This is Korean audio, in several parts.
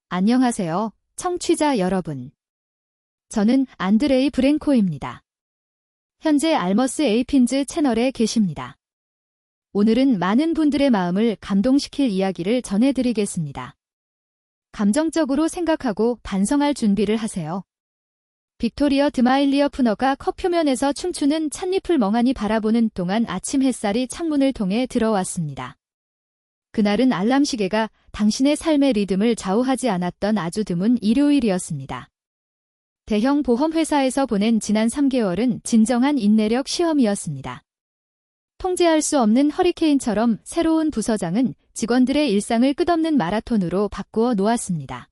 안녕하세요, 청취자 여러분. 저는 안드레이 브랭코입니다. 현재 알머스 에이핀즈 채널에 계십니다. 오늘은 많은 분들의 마음을 감동시킬 이야기를 전해드리겠습니다. 감정적으로 생각하고 반성할 준비를 하세요. 빅토리어 드마일리어 푸너가 컵 표면에서 춤추는 찻잎을 멍하니 바라보는 동안 아침 햇살이 창문을 통해 들어왔습니다. 그날은 알람 시계가 당신의 삶의 리듬을 좌우하지 않았던 아주 드문 일요일이었습니다. 대형 보험회사에서 보낸 지난 3개월은 진정한 인내력 시험이었습니다. 통제할 수 없는 허리케인처럼 새로운 부서장은 직원들의 일상을 끝없는 마라톤으로 바꾸어 놓았습니다.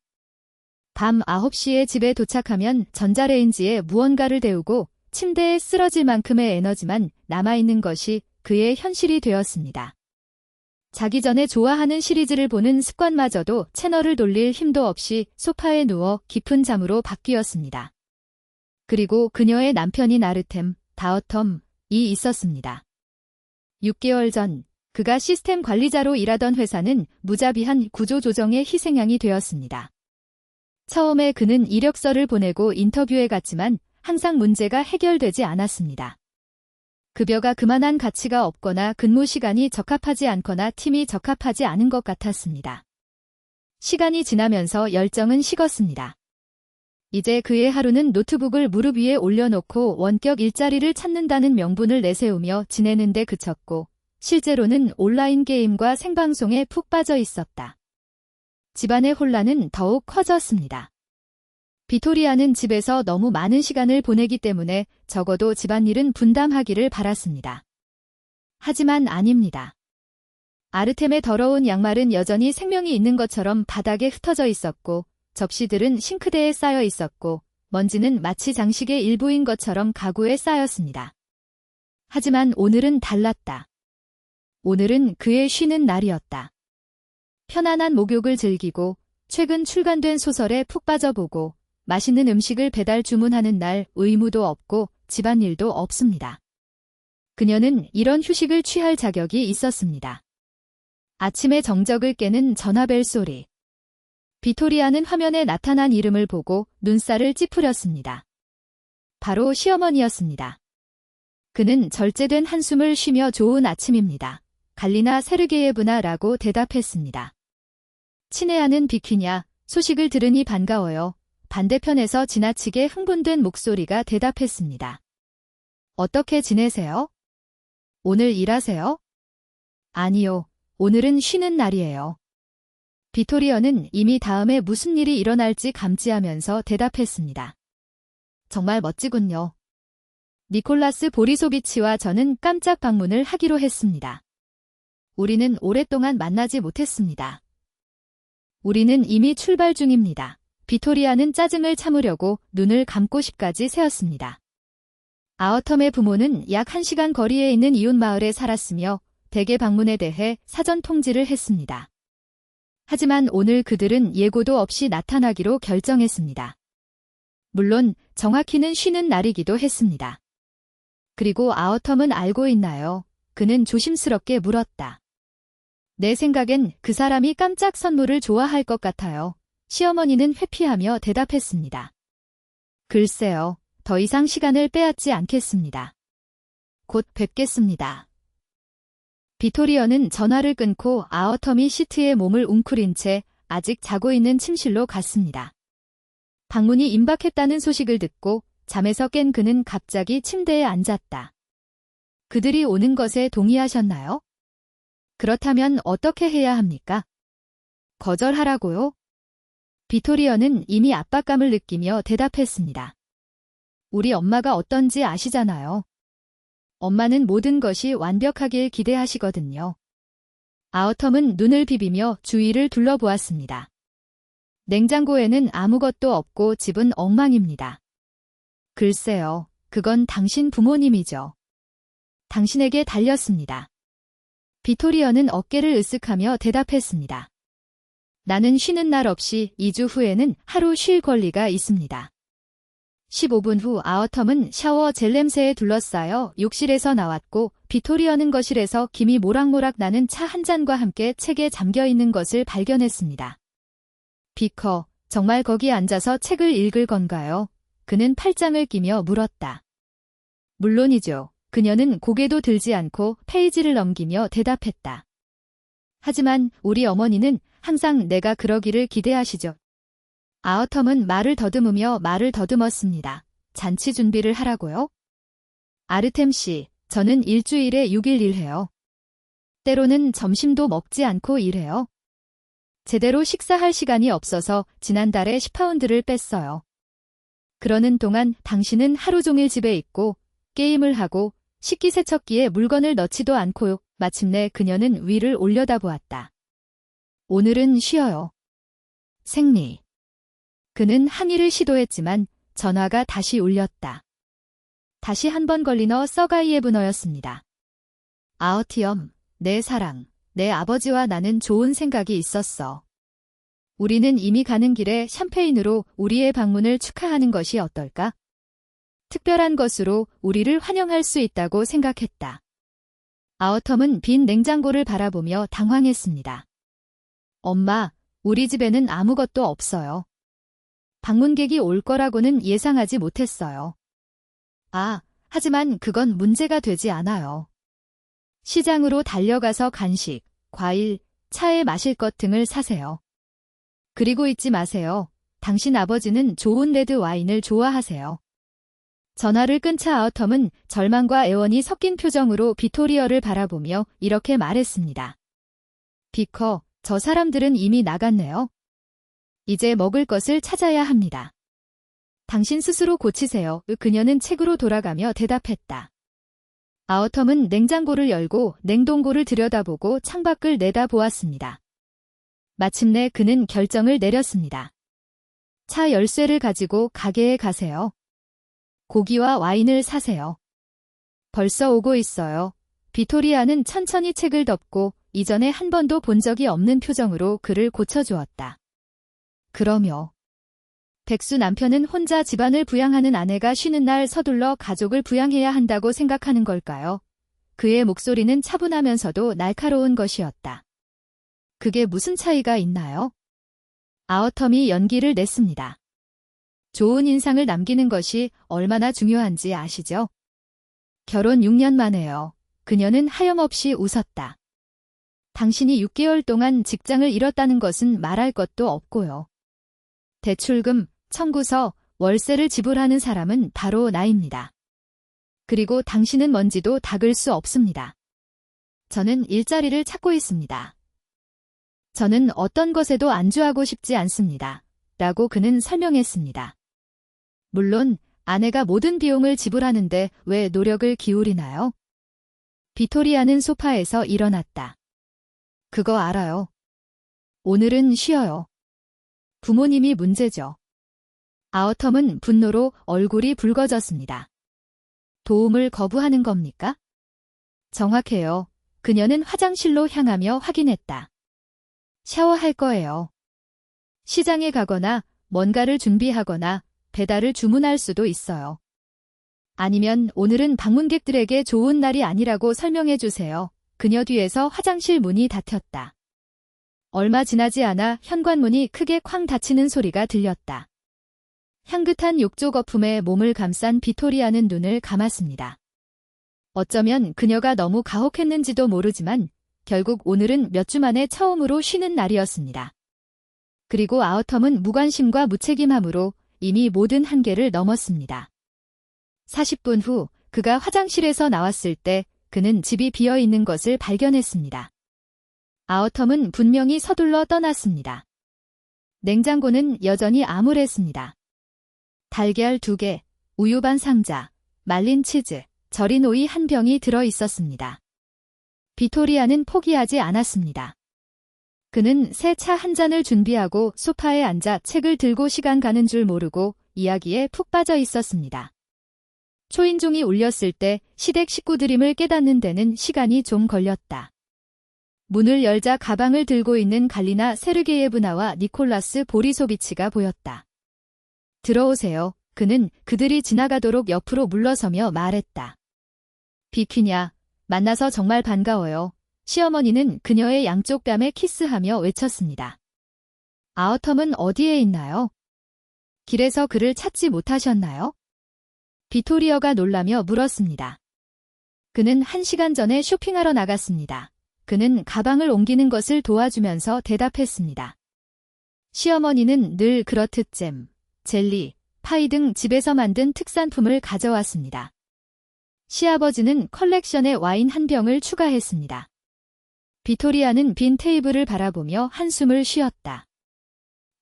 밤 9시에 집에 도착하면 전자레인지에 무언가를 데우고 침대에 쓰러질 만큼의 에너지만 남아있는 것이 그의 현실이 되었습니다. 자기 전에 좋아하는 시리즈를 보는 습관마저도 채널을 돌릴 힘도 없이 소파에 누워 깊은 잠으로 바뀌었습니다. 그리고 그녀의 남편인 아르템, 다어텀이 있었습니다. 6개월 전 그가 시스템 관리자로 일하던 회사는 무자비한 구조조정의 희생양이 되었습니다. 처음에 그는 이력서를 보내고 인터뷰에 갔지만 항상 문제가 해결되지 않았습니다. 급여가 그만한 가치가 없거나 근무 시간이 적합하지 않거나 팀이 적합하지 않은 것 같았습니다. 시간이 지나면서 열정은 식었습니다. 이제 그의 하루는 노트북을 무릎 위에 올려놓고 원격 일자리를 찾는다는 명분을 내세우며 지내는데 그쳤고, 실제로는 온라인 게임과 생방송에 푹 빠져 있었다. 집안의 혼란은 더욱 커졌습니다. 비토리아는 집에서 너무 많은 시간을 보내기 때문에 적어도 집안일은 분담하기를 바랐습니다. 하지만 아닙니다. 아르템의 더러운 양말은 여전히 생명이 있는 것처럼 바닥에 흩어져 있었고, 접시들은 싱크대에 쌓여 있었고, 먼지는 마치 장식의 일부인 것처럼 가구에 쌓였습니다. 하지만 오늘은 달랐다. 오늘은 그의 쉬는 날이었다. 편안한 목욕을 즐기고, 최근 출간된 소설에 푹 빠져보고, 맛있는 음식을 배달 주문하는 날 의무도 없고 집안일도 없습니다. 그녀는 이런 휴식을 취할 자격이 있었습니다. 아침의 정적을 깨는 전화벨 소리. 비토리아는 화면에 나타난 이름을 보고 눈살을 찌푸렸습니다. 바로 시어머니였습니다. 그는 절제된 한숨을 쉬며 좋은 아침입니다. 갈리나 세르게예브나 라고 대답했습니다. 친애하는 비키냐, 소식을 들으니 반가워요. 반대편에서 지나치게 흥분된 목소리가 대답했습니다. 어떻게 지내세요? 오늘 일하세요? 아니요, 오늘은 쉬는 날이에요. 비토리어는 이미 다음에 무슨 일이 일어날지 감지하면서 대답했습니다. 정말 멋지군요. 니콜라스 보리소비치와 저는 깜짝 방문을 하기로 했습니다. 우리는 오랫동안 만나지 못했습니다. 우리는 이미 출발 중입니다. 비토리아는 짜증을 참으려고 눈을 감고 10까지 세었습니다. 아어텀의 부모는 약 1시간 거리에 있는 이웃 마을에 살았으며 댁의 방문에 대해 사전 통지를 했습니다. 하지만 오늘 그들은 예고도 없이 나타나기로 결정했습니다. 물론 정확히는 쉬는 날이기도 했습니다. 그리고 아어텀은 알고 있나요? 그는 조심스럽게 물었다. 내 생각엔 그 사람이 깜짝 선물을 좋아할 것 같아요. 시어머니는 회피하며 대답했습니다. 글쎄요, 더 이상 시간을 빼앗지 않겠습니다. 곧 뵙겠습니다. 비토리어는 전화를 끊고 아어텀이 시트에 몸을 웅크린 채 아직 자고 있는 침실로 갔습니다. 방문이 임박했다는 소식을 듣고 잠에서 깬 그는 갑자기 침대에 앉았다. 그들이 오는 것에 동의하셨나요? 그렇다면 어떻게 해야 합니까? 거절하라고요? 비토리어는 이미 압박감을 느끼며 대답했습니다. 우리 엄마가 어떤지 아시잖아요. 엄마는 모든 것이 완벽하길 기대하시거든요. 아어텀은 눈을 비비며 주위를 둘러보았습니다. 냉장고에는 아무것도 없고 집은 엉망입니다. 글쎄요, 그건 당신 부모님이죠. 당신에게 달렸습니다. 비토리어는 어깨를 으쓱하며 대답했습니다. 나는 쉬는 날 없이 2주 후에는 하루 쉴 권리가 있습니다. 15분 후 아어텀은 샤워 젤 냄새에 둘러싸여 욕실에서 나왔고 비토리어는 거실에서 김이 모락모락 나는 차 한 잔과 함께 책에 잠겨있는 것을 발견했습니다. 비커, 정말 거기 앉아서 책을 읽을 건가요? 그는 팔짱을 끼며 물었다. 물론이죠. 그녀는 고개도 들지 않고 페이지를 넘기며 대답했다. 하지만 우리 어머니는 항상 내가 그러기를 기대하시죠. 아우텀은 말을 더듬었습니다. 잔치 준비를 하라고요? 아르템 씨, 저는 일주일에 6일 일해요. 때로는 점심도 먹지 않고 일해요. 제대로 식사할 시간이 없어서 지난달에 10파운드를 뺐어요. 그러는 동안 당신은 하루 종일 집에 있고 게임을 하고 식기세척기에 물건을 넣지도 않고요. 마침내 그녀는 위를 올려다보았다. 오늘은 쉬어요. 생리. 그는 항의를 시도했지만 전화가 다시 울렸다. 다시 한 번 걸리너 서가이에브너였습니다. 아어티엄, 내 사랑, 내 아버지와 나는 좋은 생각이 있었어. 우리는 이미 가는 길에 샴페인으로 우리의 방문을 축하하는 것이 어떨까? 특별한 것으로 우리를 환영할 수 있다고 생각했다. 아우텀은 빈 냉장고를 바라보며 당황했습니다. 엄마, 우리 집에는 아무것도 없어요. 방문객이 올 거라고는 예상하지 못했어요. 아, 하지만 그건 문제가 되지 않아요. 시장으로 달려가서 간식, 과일, 차에 마실 것 등을 사세요. 그리고 잊지 마세요. 당신 아버지는 좋은 레드 와인을 좋아하세요. 전화를 끈 차 아우텀은 절망과 애원이 섞인 표정으로 비토리어를 바라보며 이렇게 말했습니다. 비커, 저 사람들은 이미 나갔네요. 이제 먹을 것을 찾아야 합니다. 당신 스스로 고치세요. 그녀는 책으로 돌아가며 대답했다. 아우텀은 냉장고를 열고 냉동고를 들여다보고 창밖을 내다보았습니다. 마침내 그는 결정을 내렸습니다. 차 열쇠를 가지고 가게에 가세요. 고기와 와인을 사세요. 벌써 오고 있어요. 비토리아는 천천히 책을 덮고 이전에 한 번도 본 적이 없는 표정으로 그를 고쳐주었다. 그러며 백수 남편은 혼자 집안을 부양하는 아내가 쉬는 날 서둘러 가족을 부양해야 한다고 생각하는 걸까요? 그의 목소리는 차분하면서도 날카로운 것이었다. 그게 무슨 차이가 있나요? 아우텀이 연기를 냈습니다. 좋은 인상을 남기는 것이 얼마나 중요한지 아시죠? 결혼 6년 만에요. 그녀는 하염없이 웃었다. 당신이 6개월 동안 직장을 잃었다는 것은 말할 것도 없고요. 대출금, 청구서, 월세를 지불하는 사람은 바로 나입니다. 그리고 당신은 먼지도 닦을 수 없습니다. 저는 일자리를 찾고 있습니다. 저는 어떤 것에도 안주하고 싶지 않습니다. 라고 그는 설명했습니다. 물론 아내가 모든 비용을 지불하는데 왜 노력을 기울이나요? 비토리아는 소파에서 일어났다. 그거 알아요. 오늘은 쉬어요. 부모님이 문제죠. 아우텀은 분노로 얼굴이 붉어졌습니다. 도움을 거부하는 겁니까? 정확해요. 그녀는 화장실로 향하며 확인했다. 샤워할 거예요. 시장에 가거나 뭔가를 준비하거나 배달을 주문할 수도 있어요. 아니면 오늘은 방문객들에게 좋은 날이 아니라고 설명해 주세요. 그녀 뒤에서 화장실 문이 닫혔다. 얼마 지나지 않아 현관문이 크게 쾅 닫히는 소리가 들렸다. 향긋한 욕조 거품에 몸을 감싼 비토리아는 눈을 감았습니다. 어쩌면 그녀가 너무 가혹했는지도 모르지만 결국 오늘은 몇 주 만에 처음으로 쉬는 날이었습니다. 그리고 아우텀은 무관심과 무책임함으로 이미 모든 한계를 넘었습니다. 40분 후 그가 화장실에서 나왔을 때 그는 집이 비어 있는 것을 발견했습니다. 아우텀은 분명히 서둘러 떠났습니다. 냉장고는 여전히 암울했습니다. 달걀 2개, 우유 반 상자, 말린 치즈, 절인 오이 한 병이 들어 있었습니다. 비토리아는 포기하지 않았습니다. 그는 새 차 한 잔을 준비하고 소파에 앉아 책을 들고 시간 가는 줄 모르고 이야기에 푹 빠져 있었습니다. 초인종이 울렸을 때 시댁 식구들임을 깨닫는 데는 시간이 좀 걸렸다. 문을 열자 가방을 들고 있는 갈리나 세르게예브나와 니콜라스 보리소비치가 보였다. 들어오세요. 그는 그들이 지나가도록 옆으로 물러서며 말했다. 비키냐, 만나서 정말 반가워요. 시어머니는 그녀의 양쪽 뺨에 키스하며 외쳤습니다. 아우텀은 어디에 있나요? 길에서 그를 찾지 못하셨나요? 비토리어가 놀라며 물었습니다. 그는 1시간 전에 쇼핑하러 나갔습니다. 그는 가방을 옮기는 것을 도와주면서 대답했습니다. 시어머니는 늘 그렇듯 잼, 젤리, 파이 등 집에서 만든 특산품을 가져왔습니다. 시아버지는 컬렉션에 와인 한 병을 추가했습니다. 비토리아는 빈 테이블을 바라보며 한숨을 쉬었다.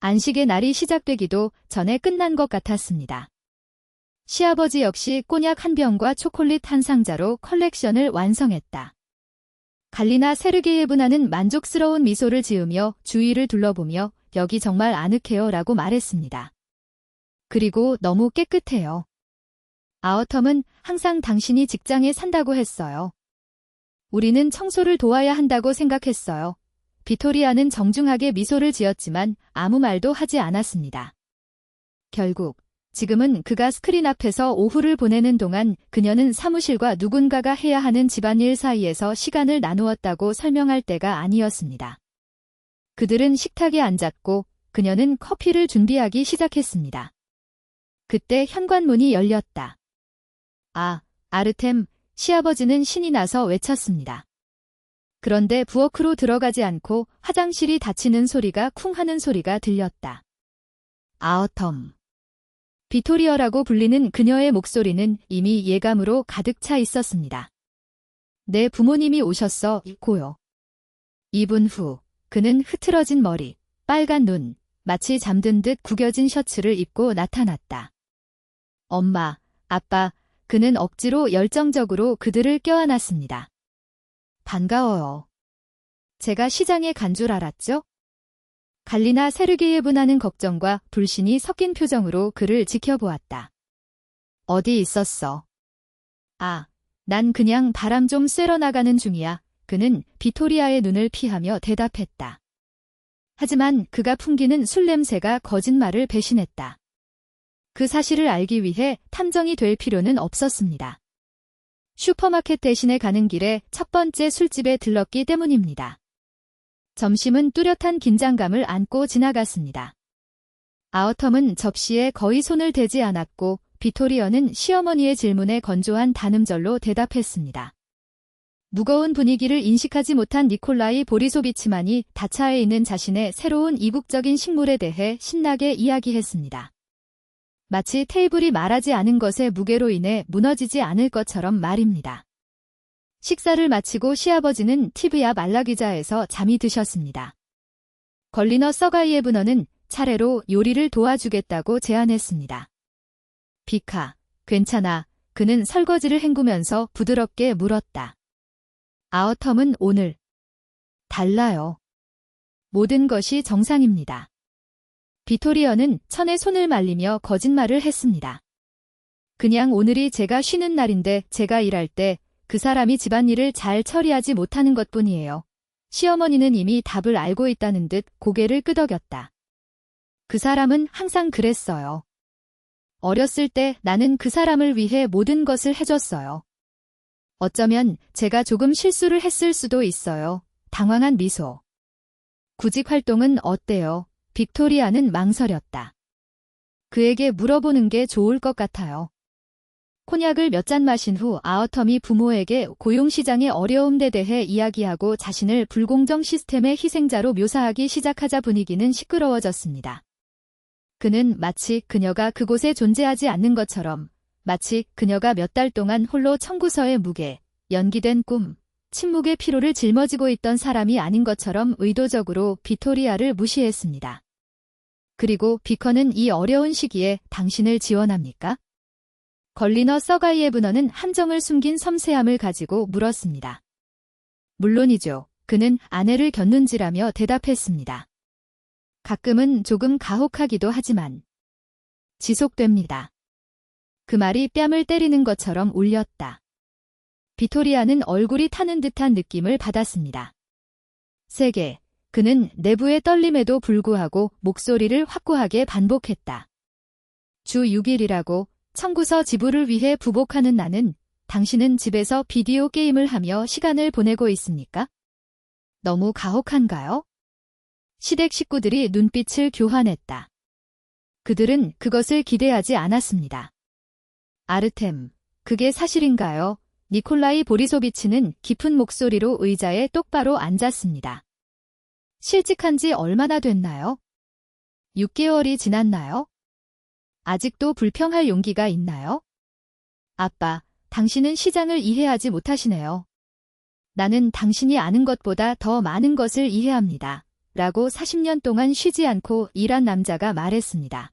안식의 날이 시작되기도 전에 끝난 것 같았습니다. 시아버지 역시 꼬냑 한 병과 초콜릿 한 상자로 컬렉션을 완성했다. 갈리나 세르게예브나는 만족스러운 미소를 지으며 주위를 둘러보며 여기 정말 아늑해요 라고 말했습니다. 그리고 너무 깨끗해요. 아우텀은 항상 당신이 직장에 산다고 했어요. 우리는 청소를 도와야 한다고 생각했어요. 비토리아는 정중하게 미소를 지었지만 아무 말도 하지 않았습니다. 결국 지금은 그가 스크린 앞에서 오후를 보내는 동안 그녀는 사무실과 누군가가 해야 하는 집안일 사이에서 시간을 나누었다고 설명할 때가 아니었습니다. 그들은 식탁에 앉았고 그녀는 커피를 준비하기 시작했습니다. 그때 현관문이 열렸다. 아, 아르템, 시아버지는 신이 나서 외쳤습니다. 그런데 부엌으로 들어가지 않고 화장실이 닫히는 소리가 쿵 하는 소리가 들렸다. 아우텀. 비토리어라고 불리는 그녀의 목소리는 이미 예감으로 가득 차 있었습니다. 내 부모님이 오셨어, 고요. 2분 후, 그는 흐트러진 머리, 빨간 눈, 마치 잠든 듯 구겨진 셔츠를 입고 나타났다. 엄마, 아빠, 그는 억지로 열정적으로 그들을 껴안았습니다. 반가워요. 제가 시장에 간 줄 알았죠? 갈리나 세르게예브나는 걱정과 불신이 섞인 표정으로 그를 지켜보았다. 어디 있었어? 아, 난 그냥 바람 좀 쐬러 나가는 중이야. 그는 비토리아의 눈을 피하며 대답했다. 하지만 그가 풍기는 술 냄새가 거짓말을 배신했다. 그 사실을 알기 위해 탐정이 될 필요는 없었습니다. 슈퍼마켓 대신에 가는 길에 첫 번째 술집에 들렀기 때문입니다. 점심은 뚜렷한 긴장감을 안고 지나갔습니다. 아우텀은 접시에 거의 손을 대지 않았고 비토리어는 시어머니의 질문에 건조한 단음절로 대답했습니다. 무거운 분위기를 인식하지 못한 니콜라이 보리소비치만이 다차에 있는 자신의 새로운 이국적인 식물에 대해 신나게 이야기했습니다. 마치 테이블이 말하지 않은 것의 무게로 인해 무너지지 않을 것처럼 말입니다. 식사를 마치고 시아버지는 티브야 말라귀자에서 잠이 드셨습니다. 걸리너 서가이에브너는 차례로 요리를 도와주겠다고 제안했습니다. 비카, 괜찮아. 그는 설거지를 헹구면서 부드럽게 물었다. 아우텀은 오늘 달라요. 모든 것이 정상입니다. 비토리어는 천에 손을 말리며 거짓말을 했습니다. 그냥 오늘이 제가 쉬는 날인데 제가 일할 때 그 사람이 집안일을 잘 처리하지 못하는 것뿐이에요. 시어머니는 이미 답을 알고 있다는 듯 고개를 끄덕였다. 그 사람은 항상 그랬어요. 어렸을 때 나는 그 사람을 위해 모든 것을 해줬어요. 어쩌면 제가 조금 실수를 했을 수도 있어요. 당황한 미소. 구직 활동은 어때요? 빅토리아는 망설였다. 그에게 물어보는 게 좋을 것 같아요. 코냑을 몇 잔 마신 후 아우텀이 부모에게 고용시장의 어려움에 대해 이야기하고 자신을 불공정 시스템의 희생자로 묘사하기 시작하자 분위기는 시끄러워졌습니다. 그는 마치 그녀가 그곳에 존재하지 않는 것처럼, 마치 그녀가 몇 달 동안 홀로 청구서의 무게, 연기된 꿈, 침묵의 피로를 짊어지고 있던 사람이 아닌 것처럼 의도적으로 비토리아를 무시했습니다. 그리고 비커는 이 어려운 시기에 당신을 지원합니까? 걸리너 서가이에브너는 함정을 숨긴 섬세함을 가지고 물었습니다. 물론이죠. 그는 아내를 곁눈질하며 대답했습니다. 가끔은 조금 가혹하기도 하지만 지속됩니다. 그 말이 뺨을 때리는 것처럼 울렸다. 비토리아는 얼굴이 타는 듯한 느낌을 받았습니다. 세게, 그는 내부의 떨림에도 불구하고 목소리를 확고하게 반복했다. 주 6일이라고 청구서 지불을 위해 부복하는 나는, 당신은 집에서 비디오 게임을 하며 시간을 보내고 있습니까? 너무 가혹한가요? 시댁 식구들이 눈빛을 교환했다. 그들은 그것을 기대하지 않았습니다. 아르템, 그게 사실인가요? 니콜라이 보리소비치는 깊은 목소리로 의자에 똑바로 앉았습니다. 실직한 지 얼마나 됐나요? 6개월이 지났나요? 아직도 불평할 용기가 있나요? 아빠, 당신은 시장을 이해하지 못하시네요. 나는 당신이 아는 것보다 더 많은 것을 이해합니다. 라고 40년 동안 쉬지 않고 일한 남자가 말했습니다.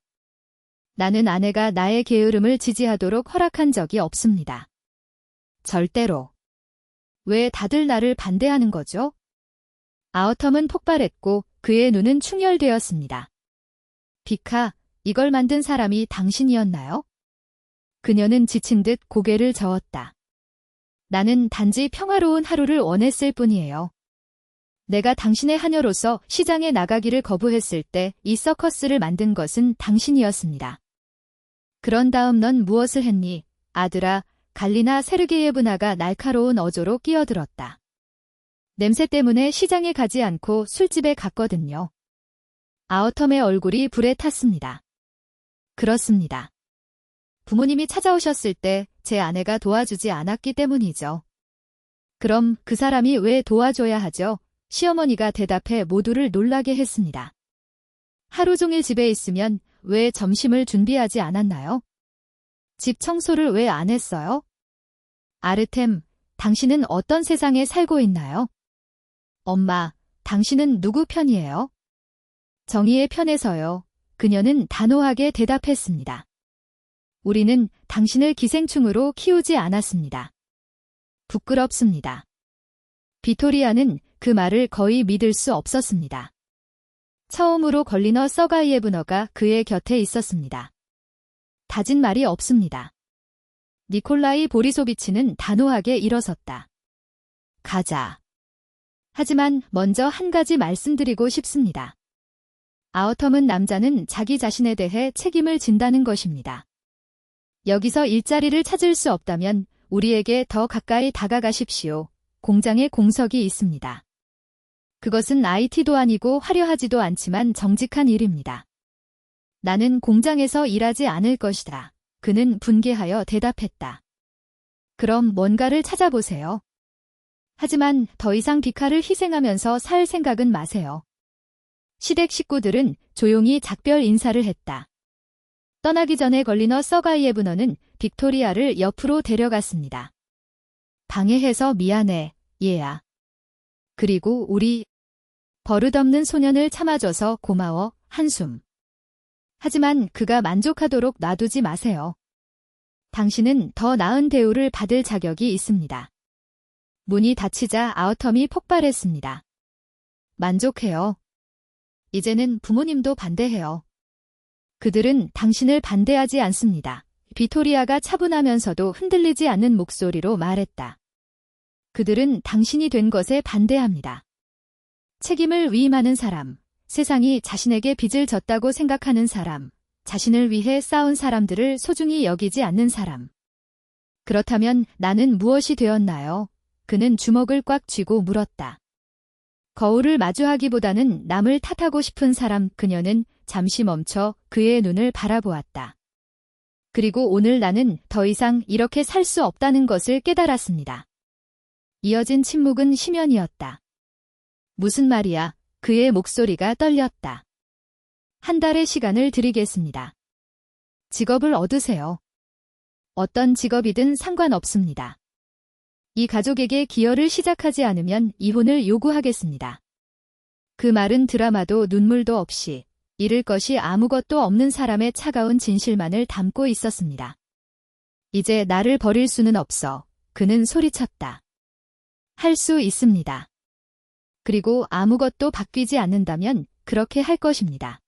나는 아내가 나의 게으름을 지지하도록 허락한 적이 없습니다. 절대로. 왜 다들 나를 반대하는 거죠? 아우텀은 폭발했고 그의 눈은 충혈되었습니다. 비카, 이걸 만든 사람이 당신이었나요? 그녀는 지친 듯 고개를 저었다. 나는 단지 평화로운 하루를 원했을 뿐이에요. 내가 당신의 하녀로서 시장에 나가기를 거부했을 때 이 서커스를 만든 것은 당신이었습니다. 그런 다음 넌 무엇을 했니? 아들아, 갈리나 세르게예브나가 날카로운 어조로 끼어들었다. 냄새 때문에 시장에 가지 않고 술집에 갔거든요. 아우텀의 얼굴이 불에 탔습니다. 그렇습니다. 부모님이 찾아오셨을 때 제 아내가 도와주지 않았기 때문이죠. 그럼 그 사람이 왜 도와줘야 하죠? 시어머니가 대답해 모두를 놀라게 했습니다. 하루 종일 집에 있으면 왜 점심을 준비하지 않았나요? 집 청소를 왜 안 했어요? 아르템, 당신은 어떤 세상에 살고 있나요? 엄마, 당신은 누구 편이에요? 정의의 편에서요. 그녀는 단호하게 대답했습니다. 우리는 당신을 기생충으로 키우지 않았습니다. 부끄럽습니다. 비토리아는 그 말을 거의 믿을 수 없었습니다. 처음으로 걸리너 서가이에브너가 그의 곁에 있었습니다. 다진 말이 없습니다. 니콜라이 보리소비치는 단호하게 일어섰다. 가자. 하지만 먼저 한 가지 말씀드리고 싶습니다. 아우텀은 남자는 자기 자신에 대해 책임을 진다는 것입니다. 여기서 일자리를 찾을 수 없다면 우리에게 더 가까이 다가가십시오. 공장에 공석이 있습니다. 그것은 IT도 아니고 화려하지도 않지만 정직한 일입니다. 나는 공장에서 일하지 않을 것이다. 그는 분개하여 대답했다. 그럼 뭔가를 찾아보세요. 하지만 더 이상 비카를 희생하면서 살 생각은 마세요. 시댁 식구들은 조용히 작별 인사를 했다. 떠나기 전에 걸리너 서가이에브너는 빅토리아를 옆으로 데려갔습니다. 방해해서 미안해, 얘야. 그리고 우리 버릇없는 소년을 참아줘서 고마워, 한숨. 하지만 그가 만족하도록 놔두지 마세요. 당신은 더 나은 대우를 받을 자격이 있습니다. 문이 닫히자 아우텀이 폭발했습니다. 만족해요. 이제는 부모님도 반대해요. 그들은 당신을 반대하지 않습니다. 비토리아가 차분하면서도 흔들리지 않는 목소리로 말했다. 그들은 당신이 된 것에 반대합니다. 책임을 위임하는 사람, 세상이 자신에게 빚을 졌다고 생각하는 사람, 자신을 위해 싸운 사람들을 소중히 여기지 않는 사람. 그렇다면 나는 무엇이 되었나요? 그는 주먹을 꽉 쥐고 물었다. 거울을 마주하기보다는 남을 탓하고 싶은 사람. 그녀는 잠시 멈춰 그의 눈을 바라보았다. 그리고 오늘 나는 더 이상 이렇게 살 수 없다는 것을 깨달았습니다. 이어진 침묵은 심연이었다. 무슨 말이야? 그의 목소리가 떨렸다. 한 달의 시간을 드리겠습니다. 직업을 얻으세요. 어떤 직업이든 상관없습니다. 이 가족에게 기여를 시작하지 않으면 이혼을 요구하겠습니다. 그 말은 드라마도 눈물도 없이 잃을 것이 아무것도 없는 사람의 차가운 진실만을 담고 있었습니다. 이제 나를 버릴 수는 없어. 그는 소리쳤다. 할 수 있습니다. 그리고 아무것도 바뀌지 않는다면 그렇게 할 것입니다.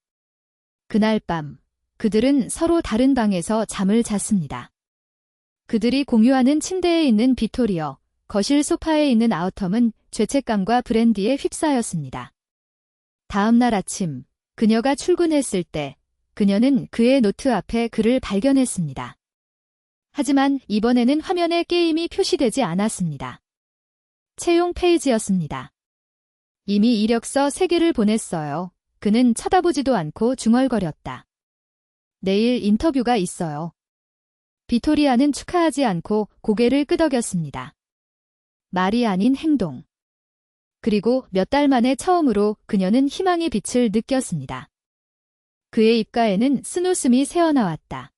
그날 밤, 그들은 서로 다른 방에서 잠을 잤습니다. 그들이 공유하는 침대에 있는 비토리어, 거실 소파에 있는 아우텀은 죄책감과 브랜디에 휩싸였습니다. 다음 날 아침, 그녀가 출근했을 때 그녀는 그의 노트 앞에 글을 발견했습니다. 하지만 이번에는 화면에 게임이 표시되지 않았습니다. 채용 페이지였습니다. 이미 이력서 3개를 보냈어요. 그는 쳐다보지도 않고 중얼거렸다. 내일 인터뷰가 있어요. 비토리아는 축하하지 않고 고개를 끄덕였습니다. 말이 아닌 행동. 그리고 몇 달 만에 처음으로 그녀는 희망의 빛을 느꼈습니다. 그의 입가에는 쓴웃음이 새어나왔다.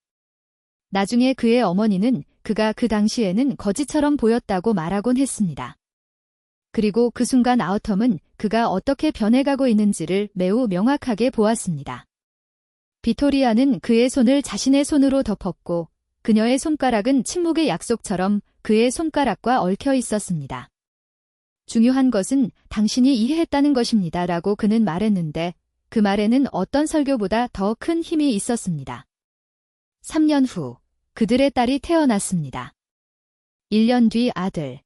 나중에 그의 어머니는 그가 그 당시에는 거지처럼 보였다고 말하곤 했습니다. 그리고 그 순간 아우텀은 그가 어떻게 변해가고 있는지를 매우 명확하게 보았습니다. 비토리아는 그의 손을 자신의 손으로 덮었고 그녀의 손가락은 침묵의 약속처럼 그의 손가락과 얽혀 있었습니다. 중요한 것은 당신이 이해했다는 것입니다. 라고 그는 말했는데 그 말에는 어떤 설교보다 더 큰 힘이 있었습니다. 3년 후 그들의 딸이 태어났습니다. 1년 뒤 아들.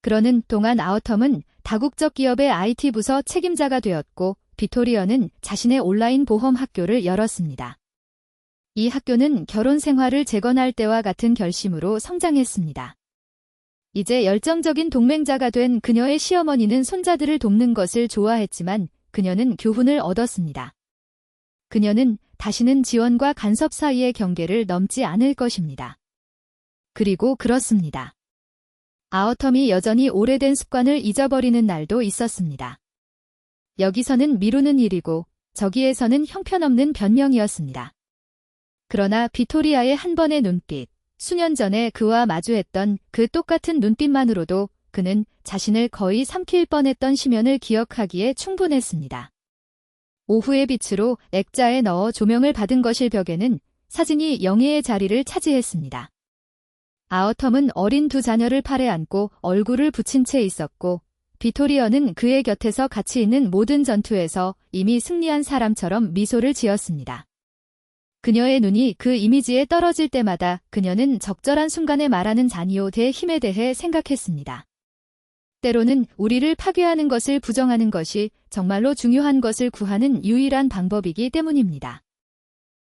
그러는 동안 아우텀은 다국적 기업의 IT 부서 책임자가 되었고 비토리어는 자신의 온라인 보험 학교를 열었습니다. 이 학교는 결혼 생활을 재건할 때와 같은 결심으로 성장했습니다. 이제 열정적인 동맹자가 된 그녀의 시어머니는 손자들을 돕는 것을 좋아했지만 그녀는 교훈을 얻었습니다. 그녀는 다시는 지원과 간섭 사이의 경계를 넘지 않을 것입니다. 그리고 그렇습니다. 아우텀이 여전히 오래된 습관을 잊어버리는 날도 있었습니다. 여기서는 미루는 일이고 저기에서는 형편없는 변명이었습니다. 그러나 비토리아의 한 번의 눈빛, 수년 전에 그와 마주했던 그 똑같은 눈빛만으로도 그는 자신을 거의 삼킬 뻔했던 심연을 기억하기에 충분했습니다. 오후의 빛으로 액자에 넣어 조명을 받은 거실 벽에는 사진이 영예의 자리를 차지했습니다. 아우텀은 어린 2 자녀를 팔에 안고 얼굴을 붙인 채 있었고 비토리어는 그의 곁에서 같이 있는 모든 전투에서 이미 승리한 사람처럼 미소를 지었습니다. 그녀의 눈이 그 이미지에 떨어질 때마다 그녀는 적절한 순간에 말하는 잔이오의 힘에 대해 생각했습니다. 때로는 우리를 파괴하는 것을 부정하는 것이 정말로 중요한 것을 구하는 유일한 방법이기 때문입니다.